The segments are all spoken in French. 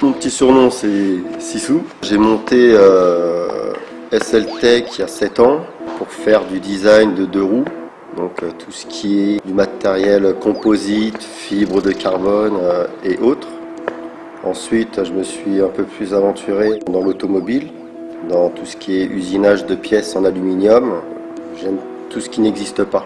Mon petit surnom c'est Sissou. J'ai monté SLTech il y a 7 ans pour faire du design de deux roues. Donc tout ce qui est du matériel composite, fibres de carbone et autres. Ensuite je me suis un peu plus aventuré dans l'automobile, dans tout ce qui est usinage de pièces en aluminium. J'aime tout ce qui n'existe pas.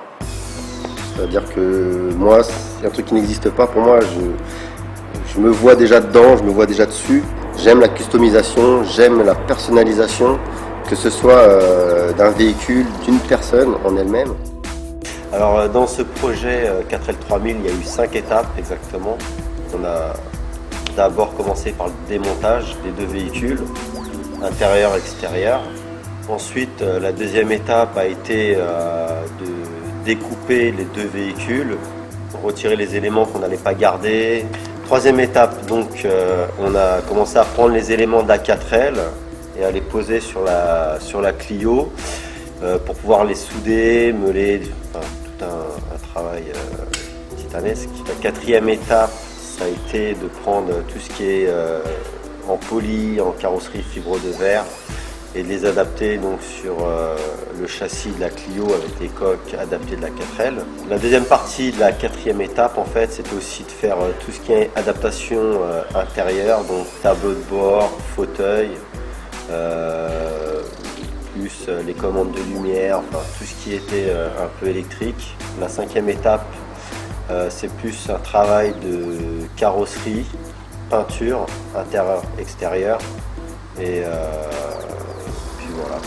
C'est-à-dire que moi, c'est un truc qui n'existe pas. Pour moi, je me vois déjà dedans, je me vois déjà dessus. J'aime la customisation, j'aime la personnalisation, que ce soit d'un véhicule, d'une personne en elle-même. Alors dans ce projet 4L3000, il y a eu 5 étapes exactement. On a d'abord commencé par le démontage des deux véhicules, intérieur et extérieur. Ensuite, la deuxième étape a été de découper les deux véhicules, retirer les éléments qu'on n'allait pas garder. Troisième étape, donc, on a commencé à prendre les éléments de la 4L et à les poser sur la Clio pour pouvoir les souder, meuler, enfin, tout un travail titanesque. La quatrième étape, ça a été de prendre tout ce qui est en poly, en carrosserie fibre de verre et de les adapter donc sur le châssis de la Clio avec les coques adaptées de la 4L. La deuxième partie de la quatrième étape, en fait, c'était aussi de faire tout ce qui est adaptation intérieure, donc tableau de bord, fauteuil, plus les commandes de lumière, enfin tout ce qui était un peu électrique. La cinquième étape, c'est plus un travail de carrosserie, peinture, intérieur, extérieur, et puis voilà.